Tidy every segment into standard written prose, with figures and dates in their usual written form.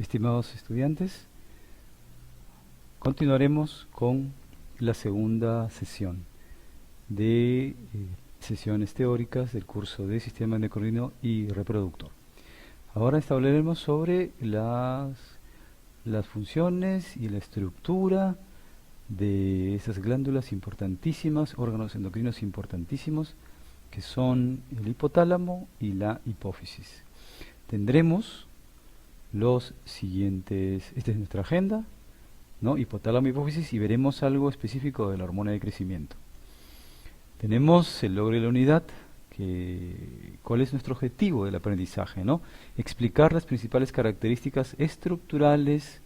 Estimados estudiantes, continuaremos con la segunda sesión de sesiones teóricas del curso de Sistema Endocrino y Reproductor. Ahora hablaremos sobre las funciones y la estructura de esas glándulas importantísimas, órganos endocrinos importantísimos, que son el hipotálamo y la hipófisis. Tendremos los siguientes, esta es nuestra agenda, ¿no? Hipotálamo, hipófisis, y veremos algo específico de la hormona de crecimiento. Tenemos el logro de la unidad, ¿cuál es nuestro objetivo del aprendizaje, ¿no? Explicar las principales características estructurales,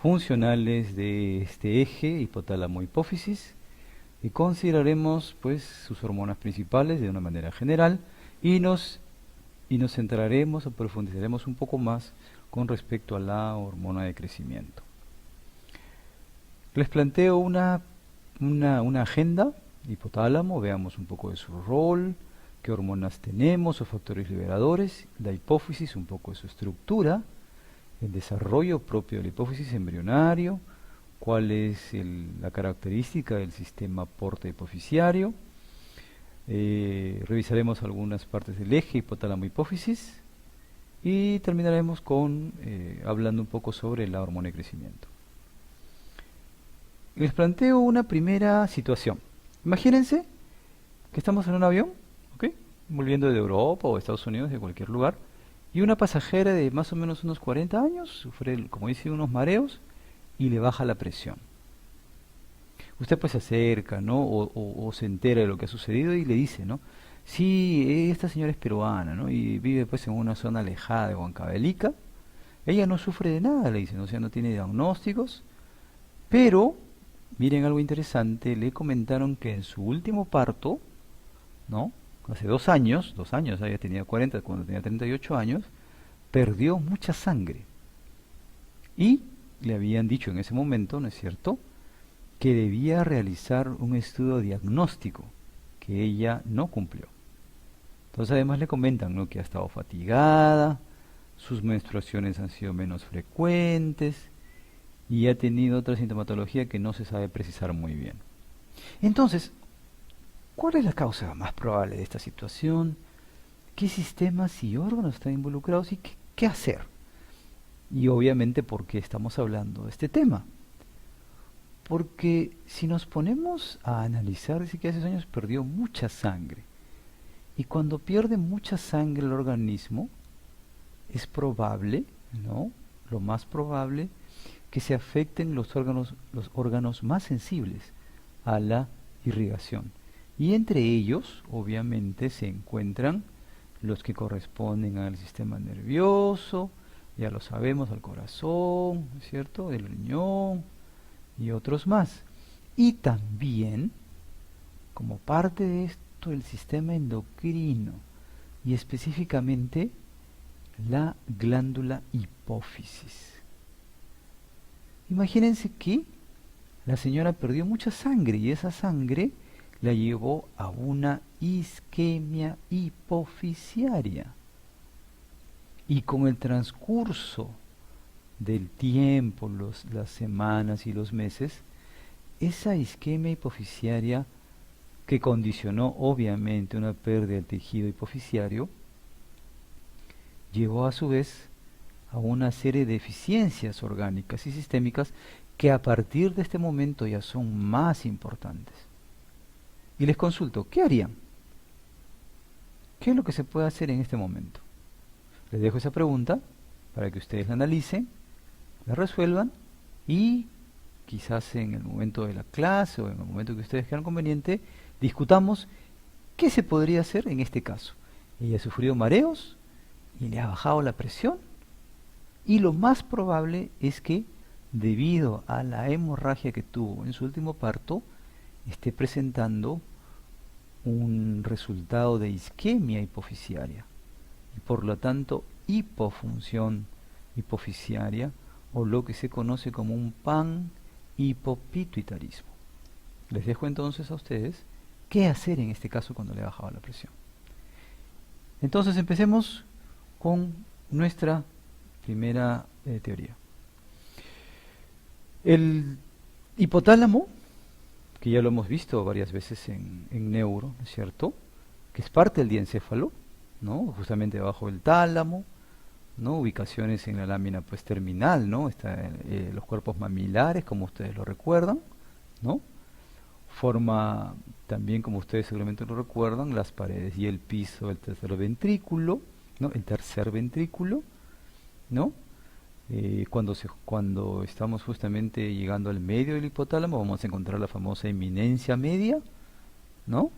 funcionales de este eje, hipotálamo, hipófisis, y consideraremos pues sus hormonas principales de una manera general, y nos centraremos o profundizaremos un poco más con respecto a la hormona de crecimiento. Les planteo una agenda. Hipotálamo, veamos un poco de su rol, qué hormonas tenemos o factores liberadores. La hipófisis, un poco de su estructura, el desarrollo propio de la hipófisis embrionario, cuál es la característica del sistema porta hipoficiario. Revisaremos algunas partes del eje hipotálamo-hipófisis y terminaremos con hablando un poco sobre la hormona de crecimiento. Les planteo una primera situación. Imagínense que estamos en un avión, ¿ok?, volviendo de Europa o Estados Unidos, de cualquier lugar, y una pasajera de más o menos unos 40 años sufre, como dicen, unos mareos y le baja la presión. Usted pues se acerca, ¿no? O se entera de lo que ha sucedido y le dice, ¿no? Sí, esta señora es peruana, ¿no? Y vive pues en una zona alejada de Huancavelica. Ella no sufre de nada, le dicen, o sea, no tiene diagnósticos, pero miren algo interesante, le comentaron que en su último parto, ¿no?, hace 2 años, ella tenía 40, cuando tenía 38 años, perdió mucha sangre. Y le habían dicho en ese momento, ¿no es cierto?, que debía realizar un estudio diagnóstico, que ella no cumplió. Entonces además le comentan, ¿no?, que ha estado fatigada, sus menstruaciones han sido menos frecuentes, y ha tenido otra sintomatología que no se sabe precisar muy bien. Entonces, ¿cuál es la causa más probable de esta situación? ¿Qué sistemas y órganos están involucrados y qué hacer? Y obviamente, ¿por qué estamos hablando de este tema? Porque si nos ponemos a analizar, dice que hace años perdió mucha sangre. Y cuando pierde mucha sangre el organismo, es probable, ¿no?, lo más probable, que se afecten los órganos más sensibles a la irrigación. Y entre ellos, obviamente, se encuentran los que corresponden al sistema nervioso, ya lo sabemos, al corazón, ¿no es cierto?, el riñón y otros más. Y también, como parte de esto, el sistema endocrino, y específicamente la glándula hipófisis. Imagínense que la señora perdió mucha sangre y esa sangre la llevó a una isquemia hipofisiaria. Y con el transcurso del tiempo, las semanas y los meses, esa isquemia hipofisiaria, que condicionó obviamente una pérdida del tejido hipofisiario, llevó a su vez a una serie de deficiencias orgánicas y sistémicas que a partir de este momento ya son más importantes. Y les consulto, ¿qué harían? ¿Qué es lo que se puede hacer en este momento? Les dejo esa pregunta para que ustedes la analicen, la resuelvan y quizás en el momento de la clase o en el momento que ustedes crean conveniente, discutamos qué se podría hacer en este caso. Ella ha sufrido mareos y le ha bajado la presión, y lo más probable es que, debido a la hemorragia que tuvo en su último parto, esté presentando un resultado de isquemia hipofisiaria y por lo tanto hipofunción hipofisiaria, o lo que se conoce como un panhipopituitarismo. Les dejo entonces a ustedes qué hacer en este caso cuando le ha bajado la presión. Entonces empecemos con nuestra primera teoría. El hipotálamo, que ya lo hemos visto varias veces en neuro, ¿no es cierto? Que es parte del diencéfalo, ¿no? Justamente debajo del tálamo, ¿no? Ubicaciones en la lámina pues terminal, ¿no? Están los cuerpos mamilares, como ustedes lo recuerdan, ¿no? Forma también, como ustedes seguramente lo recuerdan, las paredes y el piso del tercer ventrículo, ¿no? El tercer ventrículo, ¿no? Cuando estamos justamente llegando al medio del hipotálamo, vamos a encontrar la famosa eminencia media, ¿no?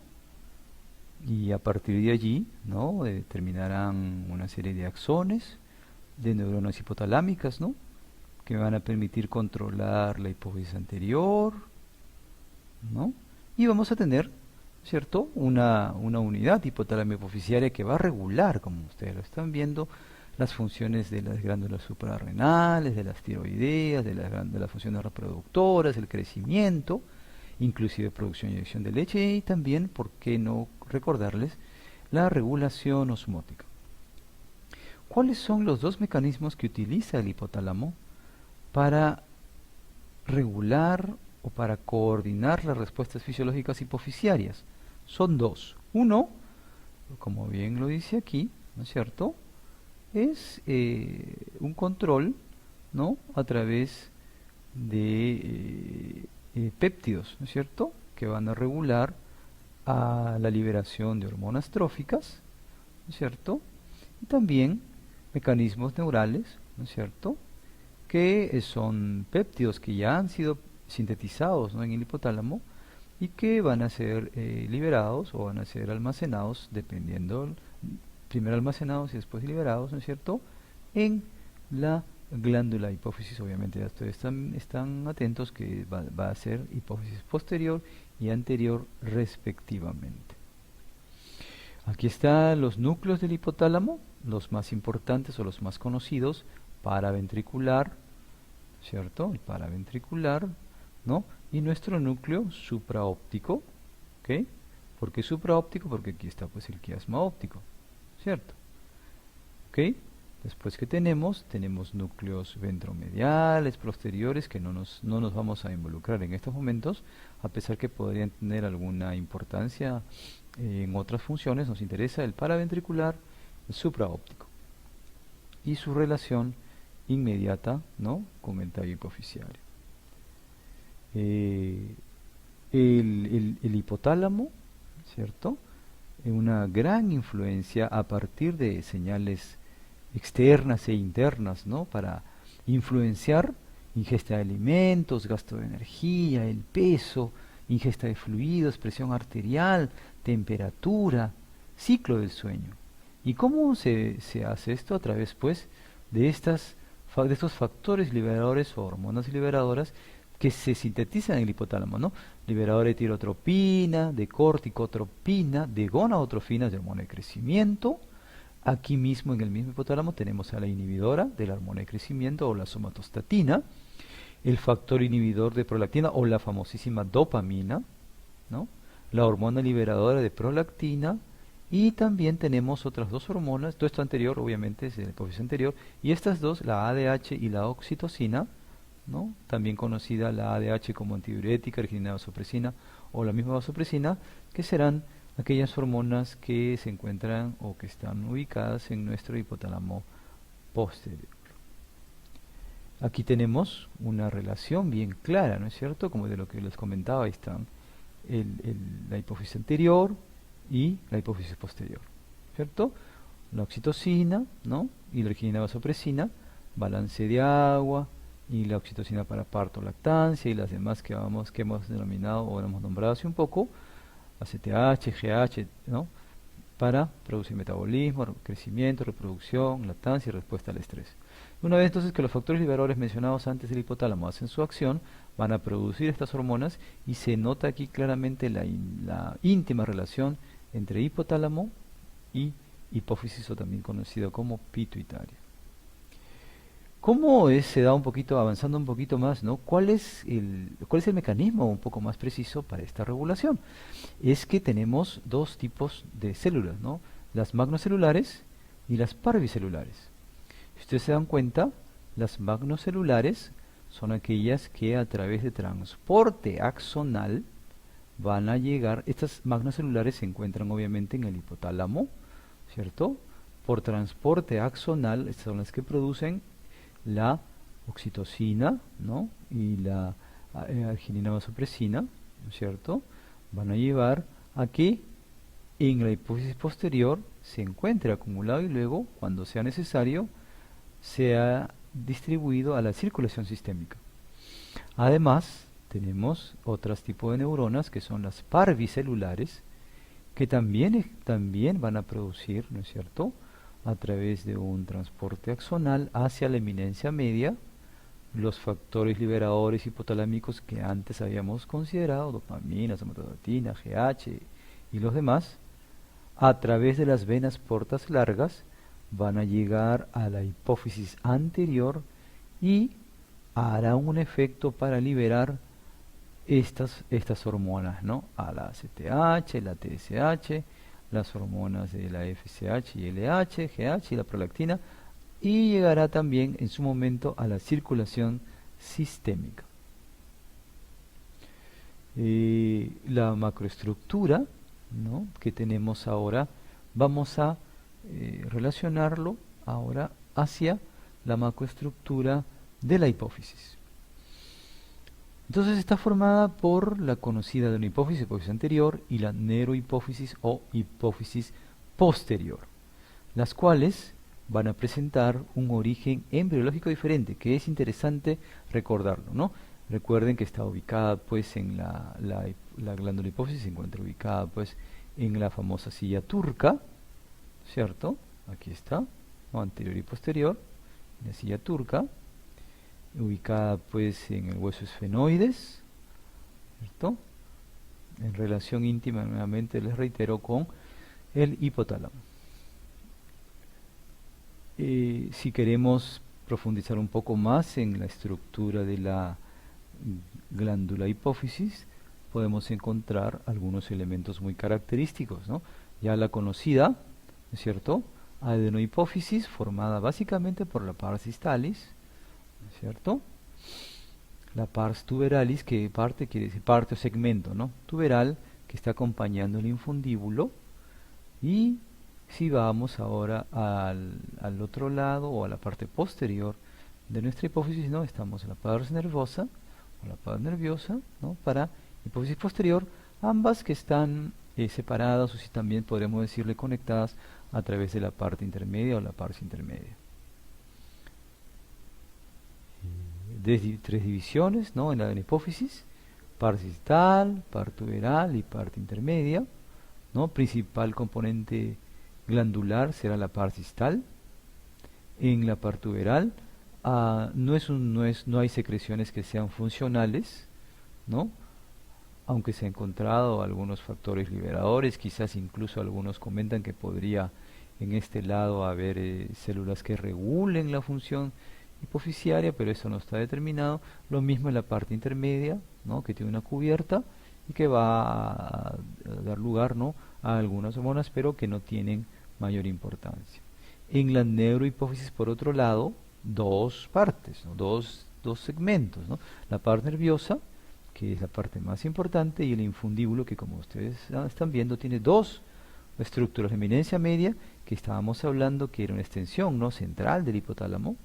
Y a partir de allí, ¿no? Terminarán una serie de axones, de neuronas hipotalámicas, ¿no? Que van a permitir controlar la hipófisis anterior, ¿no? Y vamos a tener, ¿cierto? Una unidad hipotálamo-hipoficiaria que va a regular, como ustedes lo están viendo, las funciones de las glándulas suprarrenales, de las tiroideas, de las funciones reproductoras, el crecimiento, inclusive producción y eyección de leche, y también, ¿por qué no recordarles?, la regulación osmótica. ¿Cuáles son los dos mecanismos que utiliza el hipotálamo para regular o para coordinar las respuestas fisiológicas hipofisiarias? Son dos. Uno, como bien lo dice aquí, ¿no es cierto?, es un control, ¿no?, a través de péptidos, ¿no es cierto?, que van a regular a la liberación de hormonas tróficas, ¿no es cierto?, y también mecanismos neurales, ¿no es cierto?, que son péptidos que ya han sido sintetizados, ¿no?, en el hipotálamo y que van a ser liberados o van a ser almacenados, dependiendo, primero almacenados y después liberados, ¿no es cierto?, en la glándula hipófisis. Obviamente ya ustedes están atentos que va a ser hipófisis posterior y anterior respectivamente. Aquí están los núcleos del hipotálamo, los más importantes o los más conocidos: paraventricular, ¿cierto?, el paraventricular, ¿no?, y nuestro núcleo supraóptico, ¿ok? ¿Por qué supraóptico? Porque aquí está pues el quiasma óptico, ¿cierto? ¿Ok? Después que tenemos núcleos ventromediales, posteriores, que no nos vamos a involucrar en estos momentos, a pesar que podrían tener alguna importancia en otras funciones. Nos interesa el paraventricular, el supraóptico, y su relación inmediata, ¿no?, con el tallo hipoficiario. El hipotálamo, ¿cierto?, una gran influencia a partir de señales externas e internas, ¿no?, para influenciar ingesta de alimentos, gasto de energía, el peso, ingesta de fluidos, presión arterial, temperatura, ciclo del sueño. ¿Y cómo se hace esto? A través pues de estos factores liberadores o hormonas liberadoras que se sintetizan en el hipotálamo, ¿no? Liberador de tirotropina, de corticotropina, de gonadotrofinas, de hormona de crecimiento. Aquí mismo, en el mismo hipotálamo, tenemos a la inhibidora de la hormona de crecimiento, o la somatostatina, el factor inhibidor de prolactina, o la famosísima dopamina, ¿no?, la hormona liberadora de prolactina, y también tenemos otras dos hormonas. Todo esto anterior, obviamente, es de la hipófisis anterior, y estas dos, la ADH y la oxitocina, ¿no?, también conocida la ADH como antidiurética, arginina vasopresina, o la misma vasopresina, que serán aquellas hormonas que se encuentran o que están ubicadas en nuestro hipotálamo posterior. Aquí tenemos una relación bien clara, ¿no es cierto?, como de lo que les comentaba. Ahí están la hipófisis anterior y la hipófisis posterior, ¿cierto? La oxitocina, ¿no?, y la arginina vasopresina, balance de agua, y la oxitocina para parto, lactancia, y las demás que hemos denominado o hemos nombrado hace un poco, ACTH, GH, ¿no?, para producir metabolismo, crecimiento, reproducción, lactancia y respuesta al estrés. Una vez entonces que los factores liberadores mencionados antes del hipotálamo hacen su acción, van a producir estas hormonas, y se nota aquí claramente la íntima relación entre hipotálamo y hipófisis, o también conocido como pituitaria. ¿Cómo se da un poquito, avanzando un poquito más, ¿no? ¿Cuál es el mecanismo un poco más preciso para esta regulación? Es que tenemos dos tipos de células, ¿no?, las magnocelulares y las parvicelulares. Si ustedes se dan cuenta, Las magnocelulares son aquellas que a través de transporte axonal van a llegar, estas magnocelulares se encuentran obviamente en el hipotálamo, ¿cierto? Por transporte axonal, estas son las que producen la oxitocina, ¿no? Y la arginina vasopresina, ¿no es cierto? Van a llevar a que en la hipófisis posterior se encuentre acumulado y luego, cuando sea necesario, sea distribuido a la circulación sistémica. Además, tenemos otros tipos de neuronas que son las parvicelulares, que también van a producir, ¿no es cierto?, a través de un transporte axonal hacia la eminencia media, los factores liberadores hipotalámicos que antes habíamos considerado, dopamina, somatostatina, GH y los demás, a través de las venas portas largas, van a llegar a la hipófisis anterior y hará un efecto para liberar estas hormonas, ¿no? A la ACTH, la TSH, las hormonas de la FSH y LH, GH y la prolactina, y llegará también en su momento a la circulación sistémica. La macroestructura, ¿no?, que tenemos ahora, vamos a relacionarlo ahora hacia la macroestructura de la hipófisis. Entonces está formada por la conocida adenohipófisis, hipófisis anterior, y la neurohipófisis o hipófisis posterior, las cuales van a presentar un origen embriológico diferente, que es interesante recordarlo, ¿no? Recuerden que está ubicada pues en la glándula hipófisis, se encuentra ubicada pues en la famosa silla turca, ¿cierto? Aquí está, ¿no?, anterior y posterior, la silla turca, ubicada pues en el hueso esfenoides, ¿cierto?, en relación íntima, nuevamente les reitero, con el hipotálamo. Si queremos profundizar un poco más en la estructura de la glándula hipófisis, podemos encontrar algunos elementos muy característicos, ¿no? Ya la conocida, ¿no es cierto?, adenohipófisis, formada básicamente por la pars histalis, ¿no es cierto?, la pars tuberalis, que parte quiere decir parte o segmento, ¿no?, tuberal, que está acompañando el infundíbulo. Y si vamos ahora al otro lado o a la parte posterior de nuestra hipófisis, ¿no?, estamos en la pars nervosa o la pars nerviosa, ¿no?, para hipófisis posterior, ambas que están separadas, o si también podremos decirle conectadas a través de la parte intermedia o la pars intermedia. Tres divisiones, ¿no?, en la hipófisis: pars distal, pars tuberal y parte intermedia, ¿no? Principal componente glandular será la pars distal. En la parte tuberal no hay secreciones que sean funcionales, ¿no?, aunque se han encontrado algunos factores liberadores, quizás incluso algunos comentan que podría en este lado haber células que regulen la función hipofisiaria, pero eso no está determinado. Lo mismo en la parte intermedia, ¿no?, que tiene una cubierta y que va a dar lugar, ¿no?, a algunas hormonas, pero que no tienen mayor importancia. En la neurohipófisis, por otro lado, dos partes, ¿no?, dos segmentos, ¿no?, la parte nerviosa, que es la parte más importante, y el infundíbulo, que como ustedes están viendo tiene dos estructuras: la eminencia media, que estábamos hablando que era una extensión, ¿no?, central del hipotálamo,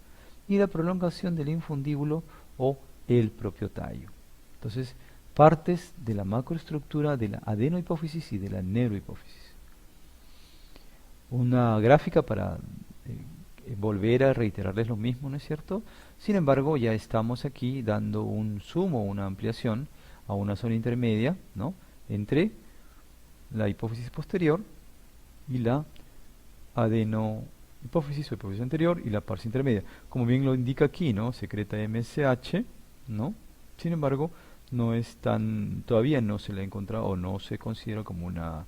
y la prolongación del infundíbulo o el propio tallo. Entonces, partes de la macroestructura de la adenohipófisis y de la neurohipófisis. Una gráfica para volver a reiterarles lo mismo, ¿no es cierto? Sin embargo, ya estamos aquí dando un zoom o una ampliación a una zona intermedia, ¿no?, entre la hipófisis posterior y la adenohipófisis o hipófisis anterior y la pars intermedia. Como bien lo indica aquí, ¿no?, secreta MSH, ¿no? Sin embargo, todavía no se le ha encontrado o no se considera como una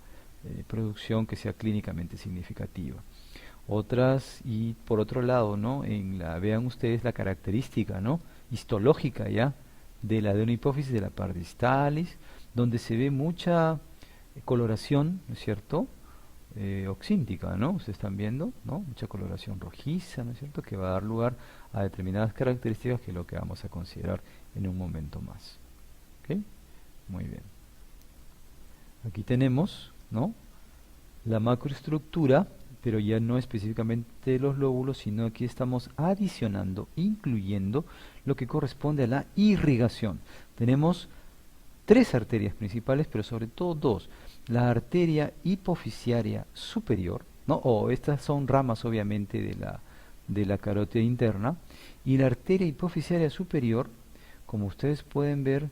producción que sea clínicamente significativa. Otras, y por otro lado, ¿no?, vean ustedes la característica, ¿no?, histológica ya de la adenohipófisis de la pars distalis, donde se ve mucha coloración, ¿no es cierto?, oxíntica, ¿no? Ustedes están viendo, ¿no?, mucha coloración rojiza, ¿no es cierto?, que va a dar lugar a determinadas características que es lo que vamos a considerar en un momento más. ¿Ok? Muy bien. Aquí tenemos, ¿no?, la macroestructura, pero ya no específicamente los lóbulos, sino aquí estamos adicionando, incluyendo lo que corresponde a la irrigación. Tenemos tres arterias principales, pero sobre todo dos. La arteria hipofisiaria superior, ¿no? O estas son ramas obviamente de la carótida interna, y la arteria hipofisiaria superior, como ustedes pueden ver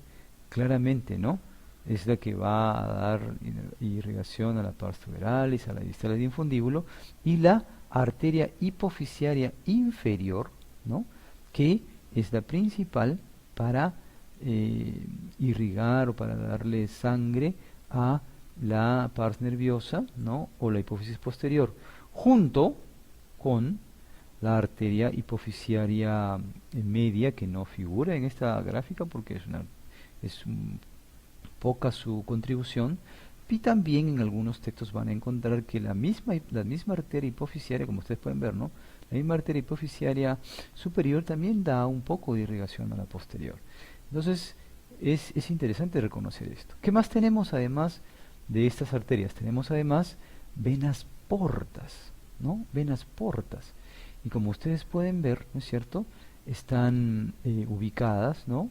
claramente, ¿no?, es la que va a dar irrigación a la pars tuberalis, a la distal del infundíbulo, y la arteria hipofisiaria inferior, ¿no?, que es la principal para irrigar o para darle sangre a la pars nerviosa, ¿no?, o la hipófisis posterior, junto con la arteria hipofisiaria media, que no figura en esta gráfica porque es poca su contribución, y también en algunos textos van a encontrar que la misma arteria hipofisiaria, como ustedes pueden ver, ¿no?, la misma arteria hipofisiaria superior también da un poco de irrigación a la posterior. Entonces es interesante reconocer esto. ¿Qué más tenemos además de estas arterias? Tenemos además venas portas, ¿no?, venas portas. Y como ustedes pueden ver, ¿no es cierto?, están ubicadas, ¿no?,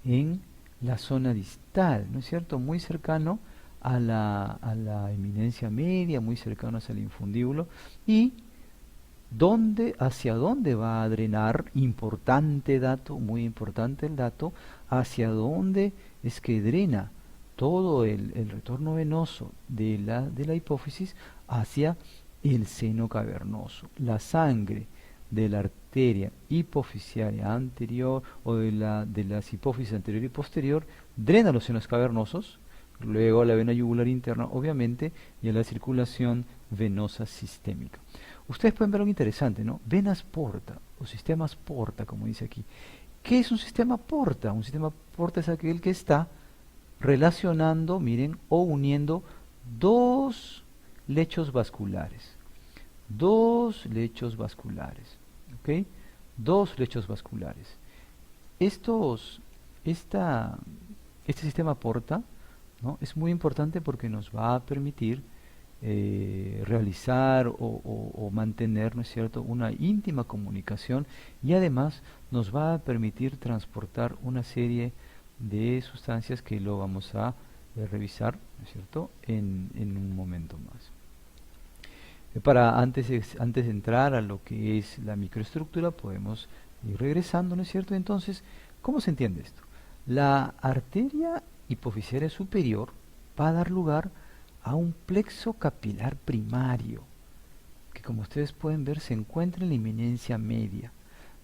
en la zona distal, ¿no es cierto?, muy cercano a la eminencia media, muy cercanos al infundíbulo. Y hacia dónde va a drenar, importante dato, muy importante el dato, hacia dónde es que drena todo el retorno venoso de la hipófisis hacia el seno cavernoso. La sangre de la arteria hipofisiaria anterior o de las hipófisis anterior y posterior drena los senos cavernosos, luego a la vena yugular interna, obviamente, y a la circulación venosa sistémica. Ustedes pueden ver algo interesante, ¿no? Venas porta o sistemas porta, como dice aquí. ¿Qué es un sistema porta? Un sistema porta es aquel que está relacionando, miren, o uniendo dos lechos vasculares. Dos lechos vasculares. ¿Ok? Dos lechos vasculares. Este sistema porta, ¿no?, es muy importante porque nos va a permitir realizar o mantener, ¿no es cierto?, una íntima comunicación, y además nos va a permitir transportar una serie de sustancias que lo vamos a revisar, ¿no es cierto?, en un momento más. Antes de entrar a lo que es la microestructura, podemos ir regresando, ¿no es cierto? Entonces, ¿cómo se entiende esto? La arteria hipofisiaria superior va a dar lugar a un plexo capilar primario, que como ustedes pueden ver se encuentra en la eminencia media.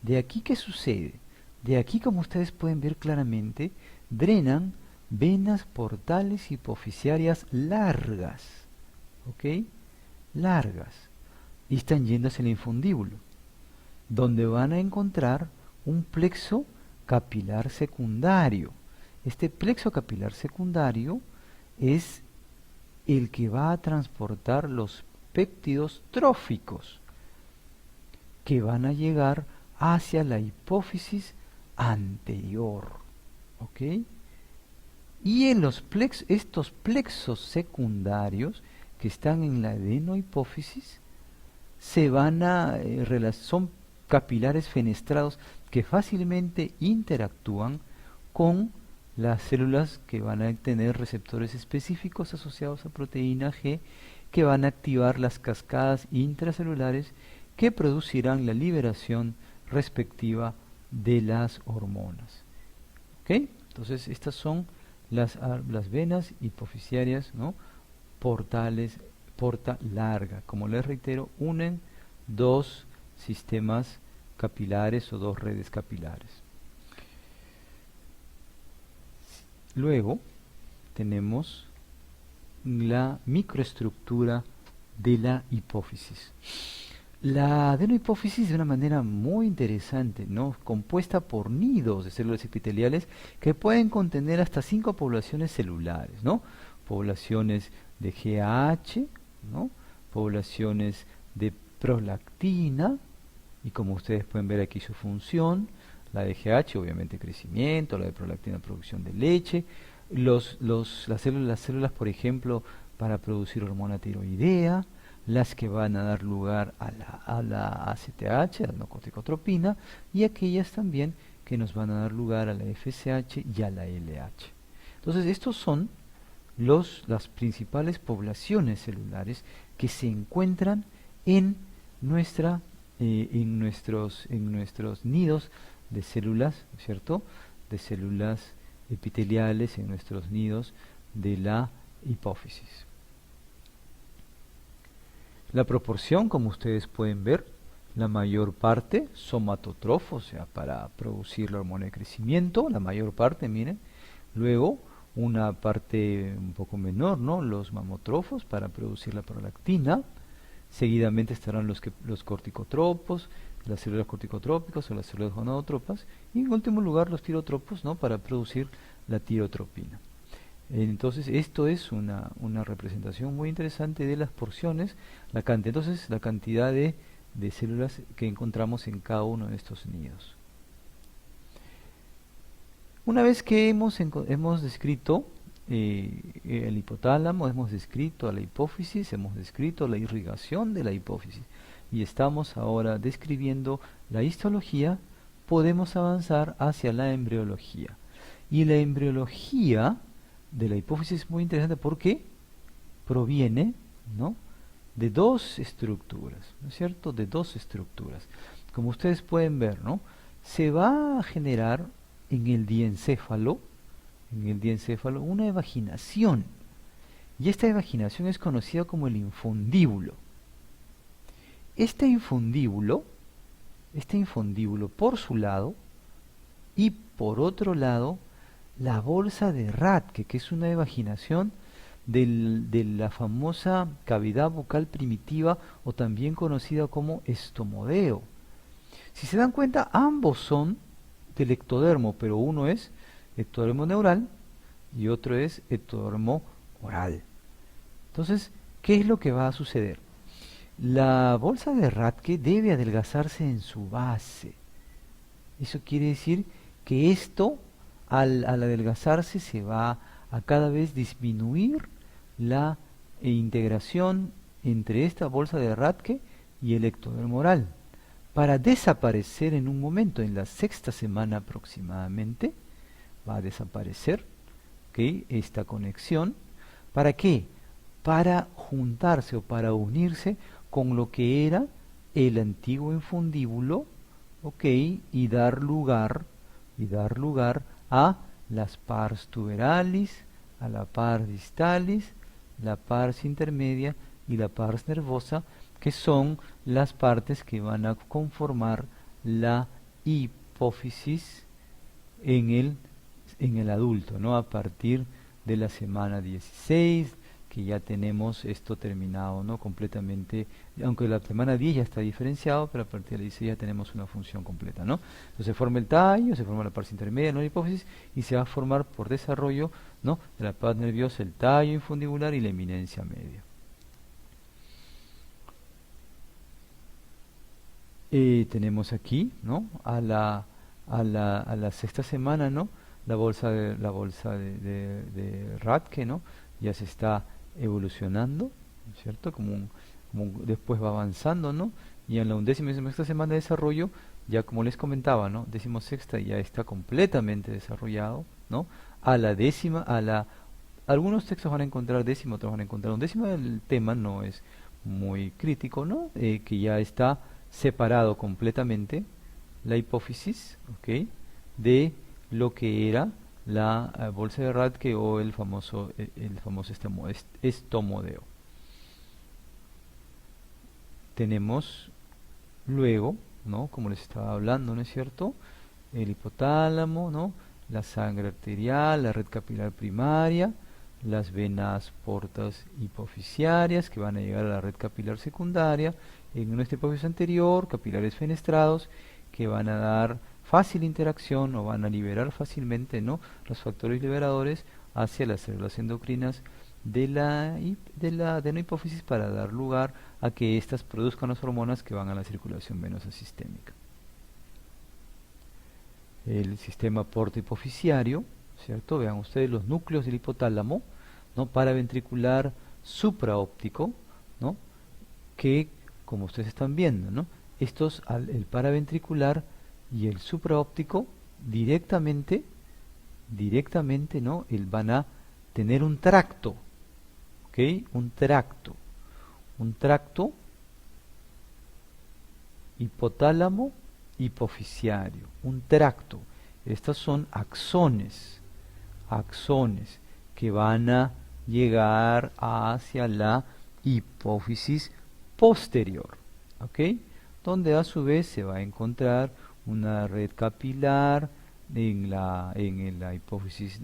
De aquí, ¿qué sucede? De aquí, como ustedes pueden ver claramente, drenan venas portales hipofisiarias largas, ¿ok?, largas, y están yendo hacia el infundíbulo, donde van a encontrar un plexo capilar secundario. Este plexo capilar secundario es el que va a transportar los péptidos tróficos que van a llegar hacia la hipófisis anterior, ¿ok? Y en estos plexos secundarios que están en la adenohipófisis son capilares fenestrados que fácilmente interactúan con las células que van a tener receptores específicos asociados a proteína G, que van a activar las cascadas intracelulares que producirán la liberación respectiva de las hormonas. ¿Ok? Entonces estas son las venas hipofisiarias, ¿no?, portales, porta larga. Como les reitero, unen dos sistemas capilares o dos redes capilares. Luego tenemos la microestructura de la hipófisis. La adenohipófisis de una manera muy interesante, ¿no?, compuesta por nidos de células epiteliales que pueden contener hasta 5 poblaciones celulares, ¿no?, poblaciones de GAH, ¿no?, poblaciones de prolactina y como ustedes pueden ver aquí su función, la de GH obviamente crecimiento, la de prolactina producción de leche, las células por ejemplo para producir hormona tiroidea, las que van a dar lugar a la ACTH, a la corticotropina, y aquellas también que nos van a dar lugar a la FSH y a la LH. Entonces estos son las principales poblaciones celulares que se encuentran en en nuestros nidos de células, ¿cierto? De células epiteliales, en nuestros nidos de la hipófisis. La proporción, como ustedes pueden ver, la mayor parte somatotrofos, o sea, para producir la hormona de crecimiento, la mayor parte, miren. Luego, una parte un poco menor, ¿no? Los mamotrofos para producir la prolactina. Seguidamente estarán los corticotropos, las células corticotrópicas o las células gonadotropas. Y en último lugar, los tirotropos, ¿no? Para producir la tirotropina. Entonces, esto es una representación muy interesante de las porciones, la cantidad de células que encontramos en cada uno de estos nidos. Una vez que hemos descrito el hipotálamo, hemos descrito a la hipófisis, hemos descrito la irrigación de la hipófisis y estamos ahora describiendo la histología, podemos avanzar hacia la embriología. Y la embriología de la hipófisis es muy interesante porque proviene, ¿no?, de dos estructuras, ¿no es cierto? De dos estructuras. Como ustedes pueden ver, ¿no?, se va a generar en el diencéfalo una evaginación. Y esta evaginación es conocida como el infundíbulo. Este infundíbulo por su lado y por otro lado la bolsa de Rathke, que es una evaginación de la famosa cavidad bucal primitiva o también conocida como estomodeo. Si se dan cuenta, ambos son del ectodermo, pero uno es ectodermo neural y otro es ectodermo oral. Entonces, ¿qué es lo que va a suceder? La bolsa de Rathke debe adelgazarse en su base. Eso quiere decir que esto, al adelgazarse, se va a cada vez disminuir la integración entre esta bolsa de Rathke y el ectodermo oral, para desaparecer en un momento, en la sexta semana aproximadamente, va a desaparecer, ¿okay?, esta conexión. ¿Para qué? Para juntarse o para unirse con lo que era el antiguo infundíbulo, ¿ok?, y dar lugar a las pars tuberalis, a la pars distalis, la pars intermedia y la pars nervosa, que son las partes que van a conformar la hipófisis en el adulto, ¿no?, a partir de la semana 16, que ya tenemos esto terminado, ¿no?, completamente, aunque la semana 10 ya está diferenciado, pero a partir de la 16 ya tenemos una función completa, ¿no? Entonces se forma el tallo, se forma la parte intermedia, ¿no?, la hipófisis, y se va a formar por desarrollo, ¿no?, de la parte nerviosa, el tallo infundibular y la eminencia media. Tenemos aquí, ¿no?, a la sexta semana, ¿no?, la bolsa de Rathke, ¿no?, ya se está evolucionando, ¿no es cierto?, después va avanzando, ¿no?, y en la 11ª y 16ª semana de desarrollo, ya como les comentaba, ¿no?, 16ª ya está completamente desarrollado, ¿no?, algunos textos van a encontrar 10ª, otros van a encontrar 11ª, el tema no es muy crítico, ¿no?, que ya está separado completamente la hipófisis, ¿ok?, de lo que era la bolsa de Rathke o el famoso estomodeo. Tenemos luego, ¿no?, como les estaba hablando, ¿no es cierto?, el hipotálamo, ¿no?, la sangre arterial, la red capilar primaria, las venas portas hipofisiarias que van a llegar a la red capilar secundaria, en nuestra hipófisis anterior, capilares fenestrados que van a dar fácil interacción o van a liberar fácilmente, ¿no?, los factores liberadores hacia las células endocrinas de la adenohipófisis para dar lugar a que éstas produzcan las hormonas que van a la circulación venosa sistémica. El sistema portohipofisiario, ¿cierto? Vean ustedes los núcleos del hipotálamo, ¿no? Paraventricular supraóptico, ¿no? Que, como ustedes están viendo, ¿no? El paraventricular y el supraóptico directamente, ¿no? Van a tener un tracto, ¿ok? Un tracto hipotálamo hipofisiario, un tracto. Estos son axones que van a llegar hacia la hipófisis posterior, ¿ok? Donde a su vez se va a encontrar una red capilar en la hipófisis,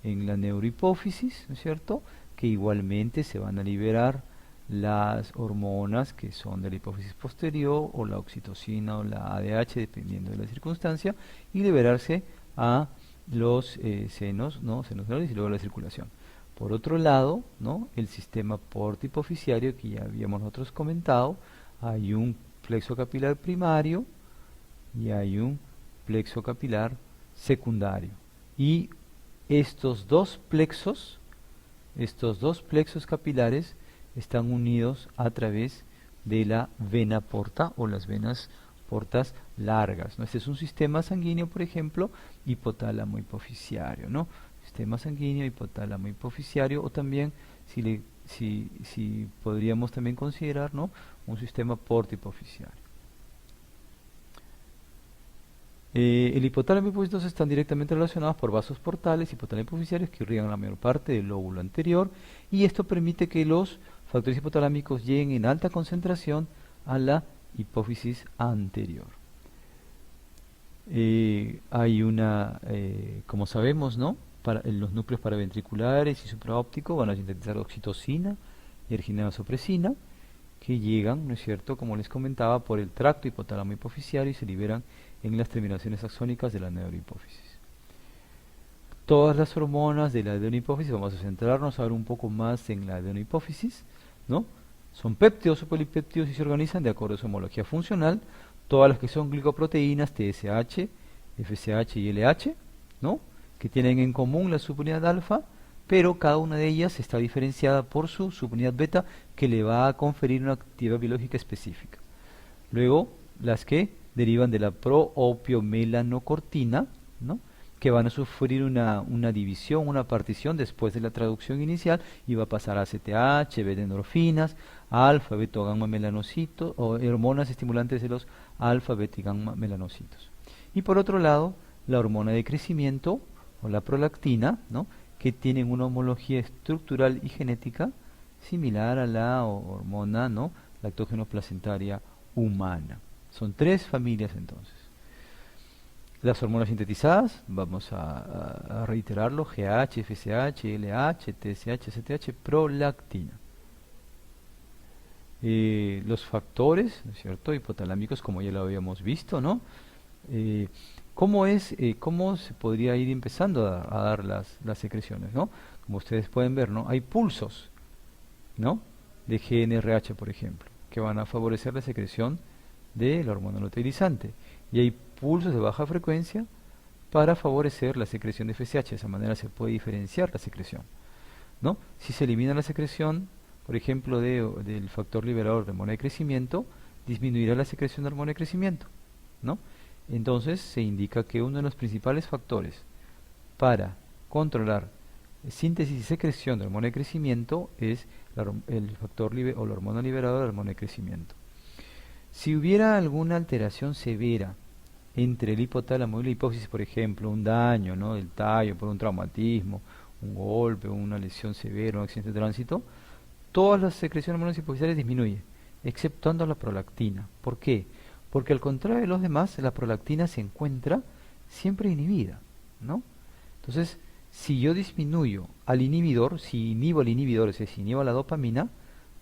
en la neurohipófisis, ¿no es cierto? Que igualmente se van a liberar las hormonas que son de la hipófisis posterior, o la oxitocina o la ADH, dependiendo de la circunstancia, y liberarse a los senos, ¿no? Senos orales y luego la circulación. Por otro lado, ¿no? El sistema portohipofisiario que ya habíamos nosotros comentado, hay un plexo capilar primario y hay un plexo capilar secundario. Y estos dos plexos capilares están unidos a través de la vena porta o las venas portas largas, ¿no? Este es un sistema sanguíneo, por ejemplo, hipotálamo hipofisiario, ¿no? Sistema sanguíneo hipotálamo hipofisiario, o también si podríamos también considerar, ¿no? Un sistema portohipofisiario. El hipotálamo y hipófisis están directamente relacionados por vasos portales hipotálamo hipofisiarios que irrigan la mayor parte del lóbulo anterior, y esto permite que los factores hipotalámicos lleguen en alta concentración a la hipófisis anterior. Hay como sabemos, ¿no? Los núcleos paraventriculares y supraópticos van a sintetizar oxitocina y erginatosopresina, que llegan, ¿no es cierto?, como les comentaba, por el tracto hipotálamo hipofisiario y se liberan en las terminaciones axónicas de la neurohipófisis. Todas las hormonas de la adenohipófisis, vamos a centrarnos ahora un poco más en la adenohipófisis, ¿no? Son péptidos o polipéptidos y se organizan de acuerdo a su homología funcional. Todas las que son glicoproteínas, TSH, FSH y LH, ¿no? Que tienen en común la subunidad alfa, pero cada una de ellas está diferenciada por su subunidad beta, que le va a conferir una actividad biológica específica. Luego, las que derivan de la proopiomelanocortina, ¿no? Que van a sufrir una división, una partición después de la traducción inicial, y va a pasar a ACTH, beta-endorfinas, alfa, beta, gamma melanocitos, o hormonas estimulantes de los alfa, beta y gamma melanocitos. Y por otro lado, la hormona de crecimiento, o la prolactina, ¿no? Que tienen una homología estructural y genética similar a la hormona, ¿no? Lactógeno-placentaria humana. Son tres familias entonces. Las hormonas sintetizadas, vamos a reiterarlo: GH, FSH, LH, TSH, CTH, prolactina. Los factores, ¿no es cierto?, hipotalámicos, como ya lo habíamos visto, ¿no? ¿Cómo se podría ir empezando a dar las secreciones, ¿no? Como ustedes pueden ver, ¿no? Hay pulsos, ¿no? De GNRH, por ejemplo, que van a favorecer la secreción de la hormona luteinizante. Y hay pulsos de baja frecuencia para favorecer la secreción de FSH. De esa manera se puede diferenciar la secreción, ¿no? Si se elimina la secreción, por ejemplo, del factor liberador de hormona de crecimiento, disminuirá la secreción de hormona de crecimiento, ¿no? Entonces se indica que uno de los principales factores para controlar síntesis y secreción de hormona de crecimiento es el factor o la hormona liberadora de hormona de crecimiento. Si hubiera alguna alteración severa entre el hipotálamo y la hipófisis, por ejemplo, un daño, ¿no?, del tallo por un traumatismo, un golpe, una lesión severa, un accidente de tránsito, todas las secreciones hormonales hipofisiales disminuyen, exceptuando la prolactina. ¿Por qué? Porque al contrario de los demás, la prolactina se encuentra siempre inhibida, ¿no? Entonces, si yo disminuyo al inhibidor, si inhibo al inhibidor, es decir, si inhibo a la dopamina,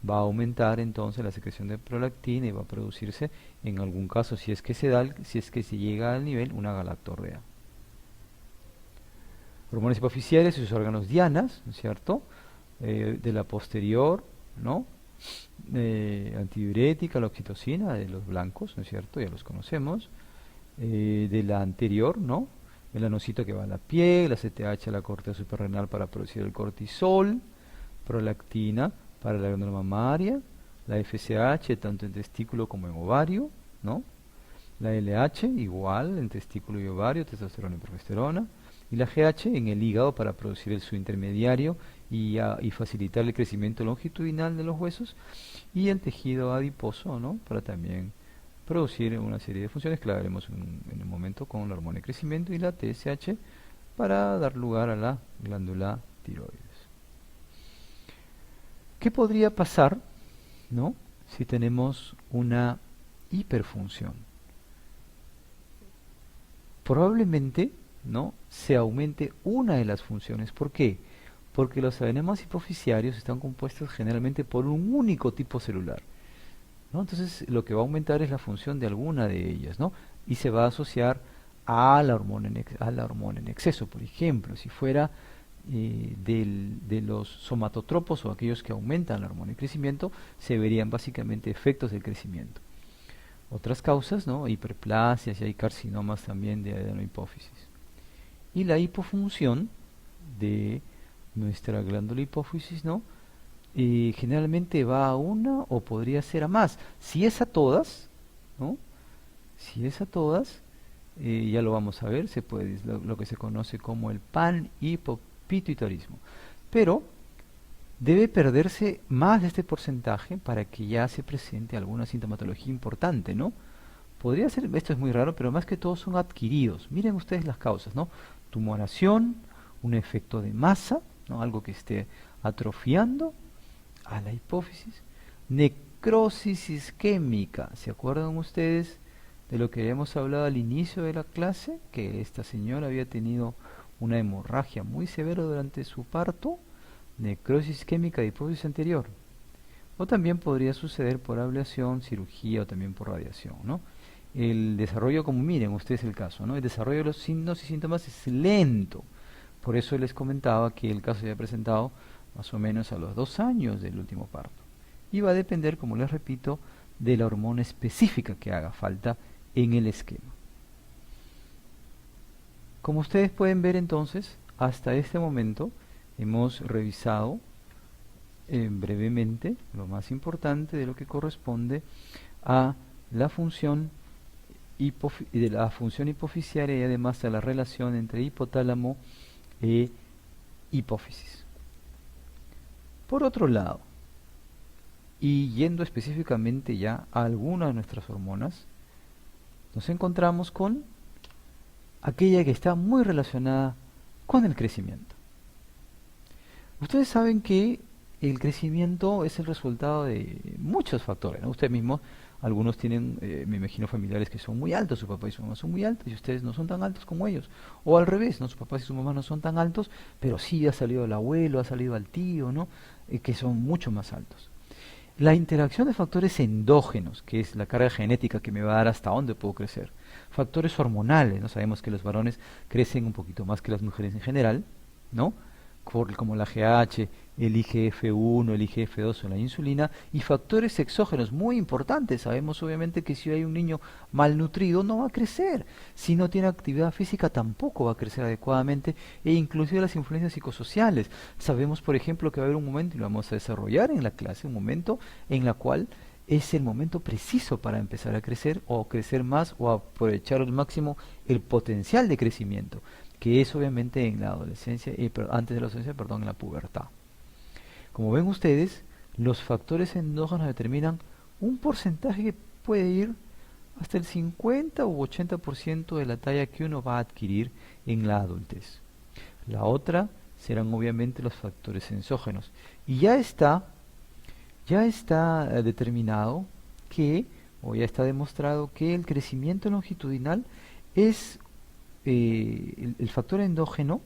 va a aumentar entonces la secreción de prolactina y va a producirse, en algún caso, si es que se llega al nivel, una galactorrea. Hormonas hipofisiales y sus órganos dianas, ¿no es cierto? de la posterior, ¿no? Antidiurética, la oxitocina de los blancos, ¿no es cierto? Ya los conocemos. De la anterior, ¿no? El anocito que va a la piel, la CTH a la corteza suprarrenal para producir el cortisol, prolactina para la glándula mamaria, la FSH tanto en testículo como en ovario, ¿no? La LH igual en testículo y ovario, testosterona y progesterona, y la GH en el hígado para producir el su intermediario y facilitar el crecimiento longitudinal de los huesos, y el tejido adiposo, ¿no? Para también producir una serie de funciones que la veremos en un momento con la hormona de crecimiento, y la TSH para dar lugar a la glándula tiroides. ¿Qué podría pasar, ¿no? Si tenemos una hiperfunción? Probablemente, ¿no? Se aumente una de las funciones. ¿Por qué? Porque los adenemas hipoficiarios están compuestos generalmente por un único tipo celular, ¿no? Entonces lo que va a aumentar es la función de alguna de ellas, ¿no? Y se va a asociar a la hormona en exceso. Por ejemplo, si fuera de los somatotropos o aquellos que aumentan la hormona de crecimiento, se verían básicamente efectos del crecimiento. Otras causas, ¿no? Hiperplasias, y hay carcinomas también de adenohipófisis. Y la hipofunción de nuestra glándula hipófisis, ¿no? Generalmente va a una o podría ser a más. Si es a todas, ¿no? Si es a todas, ya lo vamos a ver, se puede, lo que se conoce como el panhipopituitarismo. Pero debe perderse más de este porcentaje para que ya se presente alguna sintomatología importante, ¿no? Podría ser, esto es muy raro, pero más que todo son adquiridos. Miren ustedes las causas, ¿no? Tumoración, un efecto de masa, ¿no? Algo que esté atrofiando a la hipófisis, necrosis isquémica. ¿Se acuerdan ustedes de lo que habíamos hablado al inicio de la clase? Que esta señora había tenido una hemorragia muy severa durante su parto, necrosis isquémica de hipófisis anterior. O también podría suceder por ablación, cirugía o también por radiación, ¿no? El desarrollo, como miren ustedes el caso, ¿no? El desarrollo de los signos y síntomas es lento. Por eso les comentaba que el caso se había presentado más o menos a los 2 años del último parto. Y va a depender, como les repito, de la hormona específica que haga falta en el esquema. Como ustedes pueden ver entonces, hasta este momento hemos revisado brevemente lo más importante de lo que corresponde a la función hipoficiaria y además a la relación entre hipotálamo e hipófisis. Por otro lado, y yendo específicamente ya a algunas de nuestras hormonas, nos encontramos con aquella que está muy relacionada con el crecimiento. Ustedes saben que el crecimiento es el resultado de muchos factores, ¿no? Ustedes mismos, algunos tienen, me imagino, familiares que son muy altos, su papá y su mamá son muy altos y ustedes no son tan altos como ellos. O al revés, ¿no? Sus papás y su mamá no son tan altos, pero sí ha salido el abuelo, ha salido el tío, ¿no? Que son mucho más altos. La interacción de factores endógenos, que es la carga genética que me va a dar hasta dónde puedo crecer. Factores hormonales, ¿no? Sabemos que los varones crecen un poquito más que las mujeres en general, ¿no? Como la GH, el IGF-1, el IGF-2 o la insulina, y factores exógenos muy importantes. Sabemos obviamente que si hay un niño malnutrido no va a crecer, si no tiene actividad física tampoco va a crecer adecuadamente, e inclusive las influencias psicosociales. Sabemos, por ejemplo, que va a haber un momento, y lo vamos a desarrollar en la clase, un momento en la cual es el momento preciso para empezar a crecer o crecer más o aprovechar al máximo el potencial de crecimiento, que es obviamente en la adolescencia, antes de la adolescencia, perdón, en la pubertad. Como ven ustedes, los factores endógenos determinan un porcentaje que puede ir hasta el 50 u 80% de la talla que uno va a adquirir en la adultez. La otra serán obviamente los factores exógenos. Y ya está determinado que, o ya está demostrado que el crecimiento longitudinal es el factor endógeno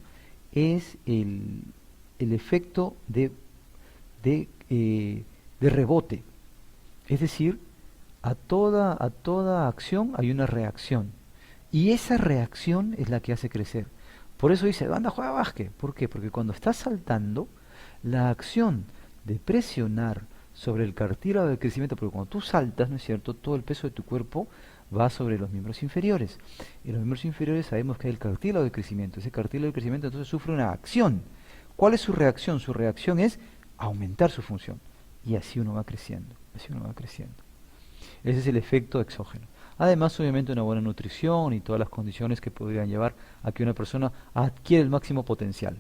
es el efecto de rebote. Es decir, a toda acción hay una reacción. Y esa reacción es la que hace crecer. Por eso dice, anda, juega básquet. ¿Por qué? Porque cuando estás saltando, La acción de presionar sobre el cartílago del crecimiento, porque cuando tú saltas, ¿no es cierto?, todo el peso de tu cuerpo va sobre los miembros inferiores. Y los miembros inferiores sabemos que hay el cartílago de crecimiento. Ese cartílago de crecimiento entonces sufre una acción. ¿Cuál es su reacción? Su reacción es aumentar su función. Y así uno va creciendo, así uno va creciendo. Ese es el efecto exógeno. Además, obviamente, una buena nutrición y todas las condiciones que podrían llevar a que una persona adquiera el máximo potencial.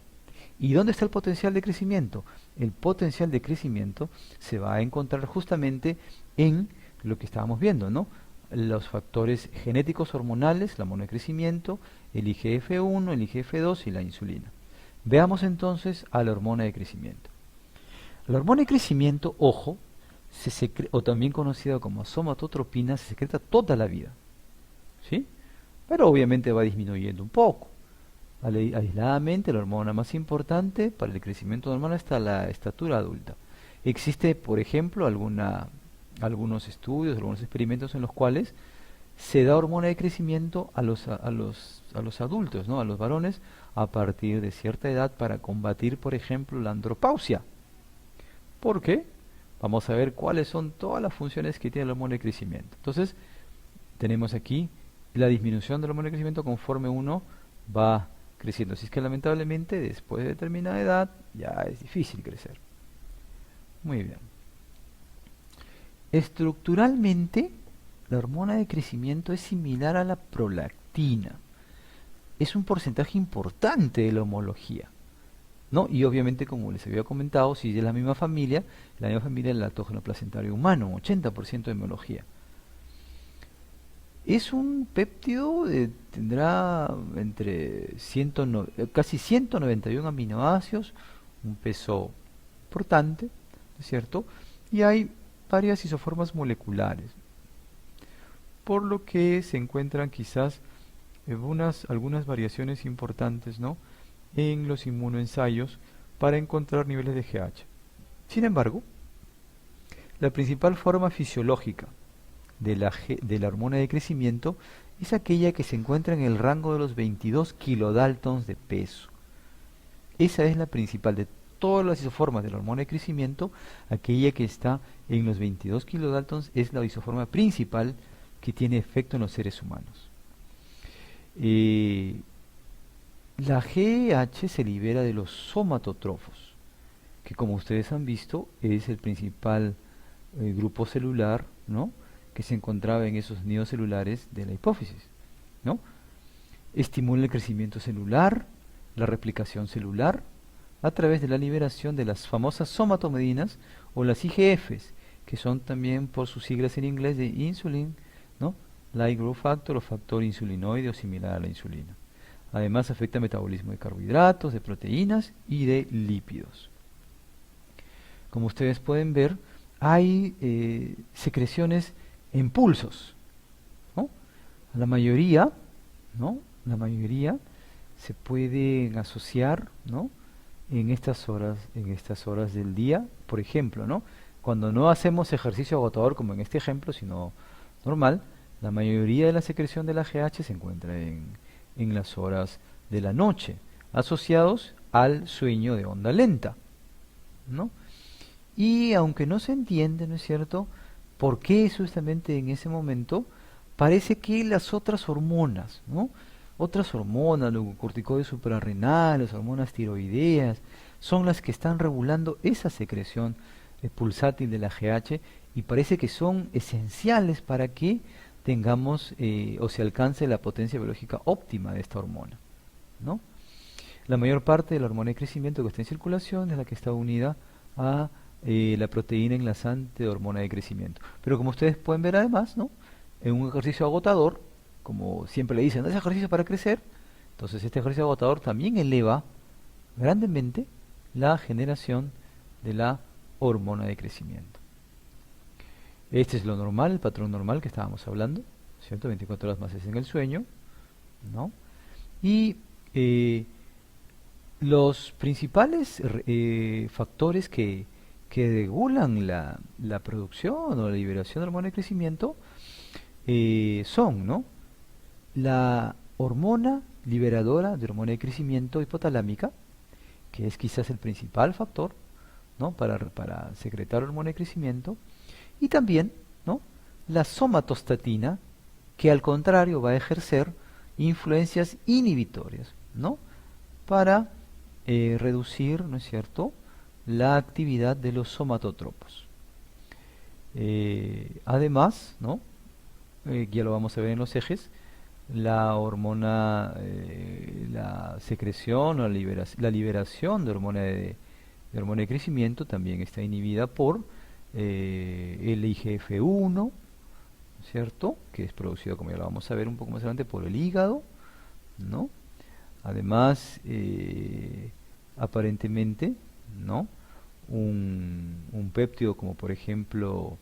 ¿Y dónde está el potencial de crecimiento? El potencial de crecimiento se va a encontrar justamente en lo que estábamos viendo, ¿no? Los factores genéticos hormonales, la hormona de crecimiento, el IGF-1, el IGF-2 y la insulina. Veamos entonces a la hormona de crecimiento. La hormona de crecimiento, ojo, o también conocida como somatotropina, se secreta toda la vida, ¿sí? Pero obviamente va disminuyendo un poco. Aisladamente, la hormona más importante para el crecimiento normal está la estatura adulta. Existe, por ejemplo, algunos estudios, algunos experimentos en los cuales se da hormona de crecimiento a los adultos, ¿no?, a los varones, a partir de cierta edad para combatir, por ejemplo, la andropausia. ¿Por qué? Vamos a ver cuáles son todas las funciones que tiene la hormona de crecimiento. Entonces, tenemos aquí la disminución de la hormona de crecimiento conforme uno va creciendo. Así es que lamentablemente después de determinada edad ya es difícil crecer. Muy bien. Estructuralmente, la hormona de crecimiento es similar a la prolactina. Es un porcentaje importante de la homología, ¿no? Y obviamente, como les había comentado, si es la misma familia del lactógeno placentario humano, un 80% de homología. Es un péptido, tendrá entre casi 191 aminoácidos, un peso importante, ¿no es cierto? Y hay varias isoformas moleculares, por lo que se encuentran quizás algunas variaciones importantes, ¿no?, en los inmunoensayos para encontrar niveles de GH. Sin embargo, la principal forma fisiológica de la hormona de crecimiento es aquella que se encuentra en el rango de los 22 kilodaltons de peso. Esa es la principal de todas las isoformas de la hormona de crecimiento. Aquella que está en los 22 kilodaltons es la isoforma principal que tiene efecto en los seres humanos. La GH se libera de los somatotrofos, que como ustedes han visto es el principal grupo celular, ¿no?, que se encontraba en esos nidos celulares de la hipófisis, ¿no? Estimula el crecimiento celular, la replicación celular, a través de la liberación de las famosas somatomedinas o las IGFs, que son también por sus siglas en inglés de insulin, ¿no?, like growth factor o factor insulinoide o similar a la insulina. Además afecta el metabolismo de carbohidratos, de proteínas y de lípidos. Como ustedes pueden ver, hay secreciones en pulsos, ¿no? La mayoría, ¿no?, la mayoría se pueden asociar, ¿no?, en estas horas del día, por ejemplo, ¿no?, cuando no hacemos ejercicio agotador como en este ejemplo, sino normal, la mayoría de la secreción de la GH se encuentra en las horas de la noche, asociados al sueño de onda lenta, ¿no? Y aunque no se entiende, ¿no es cierto?, por qué justamente en ese momento, parece que las otras hormonas, ¿no?, otras hormonas, los glucocorticoides suprarrenales, hormonas tiroideas, son las que están regulando esa secreción pulsátil de la GH, y parece que son esenciales para que tengamos o se alcance la potencia biológica óptima de esta hormona, ¿no? La mayor parte de la hormona de crecimiento que está en circulación es la que está unida a la proteína enlazante de hormona de crecimiento. Pero como ustedes pueden ver además, ¿no?, en un ejercicio agotador, como siempre le dicen, no es ejercicio para crecer, entonces este ejercicio agotador también eleva grandemente la generación de la hormona de crecimiento. Este es lo normal, el patrón normal que estábamos hablando, ¿cierto? 24 horas más es en el sueño, ¿no? Y los principales factores que regulan la producción o la liberación de hormona de crecimiento son, ¿no?, la hormona liberadora de hormona de crecimiento hipotalámica, que es quizás el principal factor, ¿no? Para secretar hormona de crecimiento, y también, ¿no? La somatostatina, que al contrario va a ejercer influencias inhibitorias, ¿no? Para reducir, ¿no es cierto?, la actividad de los somatotropos. Además, ¿no? Ya lo vamos a ver en los ejes, la hormona, la secreción o la liberación de hormona de crecimiento también está inhibida por el IGF-1, ¿cierto? Que es producido, como ya lo vamos a ver un poco más adelante, por el hígado, ¿no? Además, aparentemente, ¿no? Un péptido como por ejemplo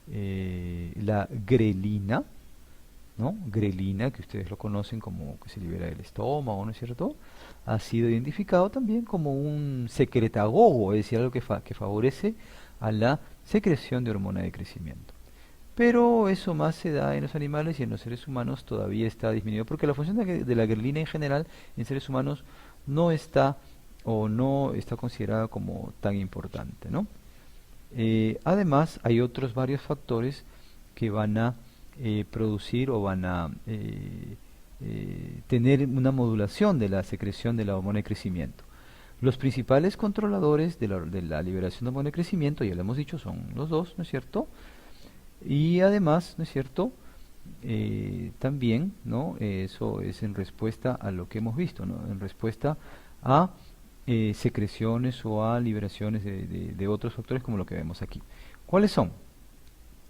la grelina, ¿no? Grelina, que ustedes lo conocen como que se libera del estómago, ¿no es cierto? Ha sido identificado también como un secretagogo, es decir, algo que favorece a la secreción de hormona de crecimiento. Pero eso más se da en los animales y en los seres humanos todavía está disminuido, porque la función de la grelina en general en seres humanos no está o no está considerada como tan importante, ¿no? Además, hay otros varios factores que van a producir o van a tener una modulación de la secreción de la hormona de crecimiento. Los principales controladores de la liberación de hormona de crecimiento, ya lo hemos dicho, son los dos, ¿no es cierto? Y además, ¿no es cierto? También, ¿no? Eso es en respuesta a lo que hemos visto, ¿no? En respuesta a secreciones o a liberaciones de otros factores como lo que vemos aquí. ¿Cuáles son?